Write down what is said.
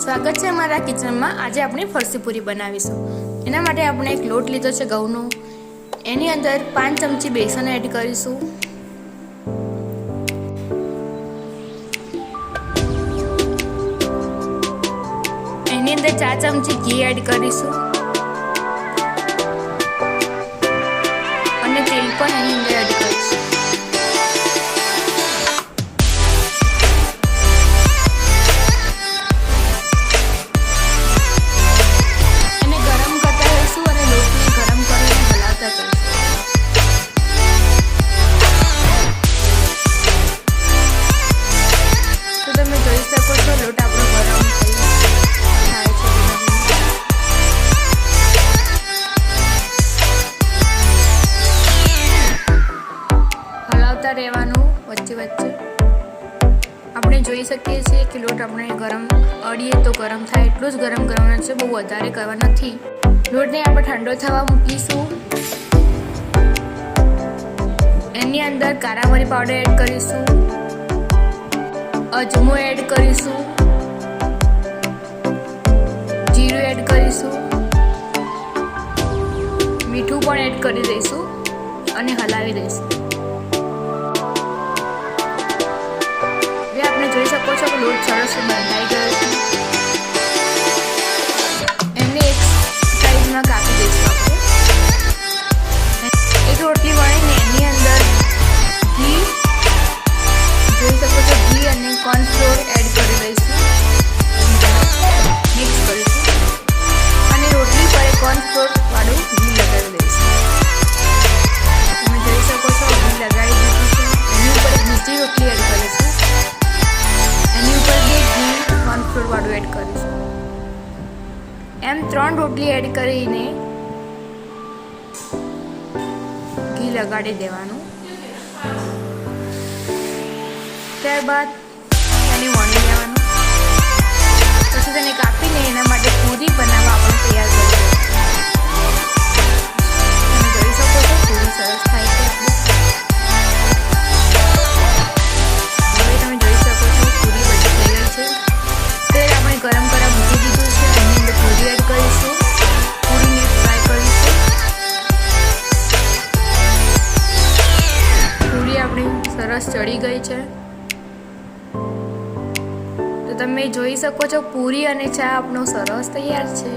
સ્વાગત છે અમારા કિચનમાં। આજે આપણે ફરસી પૂરી બનાવીશું। એના માટે આપણે એક લોટ લીધો છે ઘઉંનો। એની અંદર 5 ચમચી બેસન એડ કરીશું। એની અંદર 4 ચમચી ઘી એડ કરીશું અને તેલ પણ એની અંદર એડ કરીશું। રહેવાનું વચ્ચે વચ્ચે આપણે જોઈ શકીએ છીએ કે લોટ આપણે ગરમ અડીએ તો ગરમ થાય એટલું જ ગરમ કરવાનો છે, બહુ વધારે કરવા નથી। લોટને આપણે ઠંડો થવા મૂકીશું। એની અંદર કાળા મરી પાવડર એડ કરીશું, અજમો એડ કરીશું, જીરું એડ કરીશું, મીઠું પણ એડ કરી દઈશું અને હલાવી દઈશું। જોઈ શકો છો કે લોટ સરસ બંધાઈ ગયો છે। એમને એક સાઈડમાં કાપી દઈશું આપણે। એક રોટલી વણીને એની અંદર ઘી જોઈ શકો છો, ઘી અને કોર્નફ્લોર એડ કરી દઈશું, મિક્સ કરીશું અને રોટલી પર કોર્નફ્લોર વાળું ઘી લગાવી દઈશું। તમે જોઈ શકો છો ઘી લગાવી દીધું છે। એની ઉપર એક બીજી રોટલી એડ કરીશું, એની ઉપર ઘી કોર્નફ્લોર વાળું એડ કરીશું। એમ 3 રોટલી એડ કરીને ઘી લગાડી દેવાનું। ત્યારબાદ તેને વણી લેવાનું, પછી તેને કાપીને એના માટે પૂરી બનાવવા આપણે તૈયાર કરીશું। તમે જોઈ શકો છો પૂરી સરસ થાય છે આપણી। ગરમ કરવા મૂકી દીધું છે, એની અંદર પૂરી એડ કરીશું, પૂરીને ફ્રાય કરીશું। પૂરી આપણી સરસ ચડી ગઈ છે, તો તમે જોઈ શકો છો પૂરી અને ચા આપણો સરસ તૈયાર છે।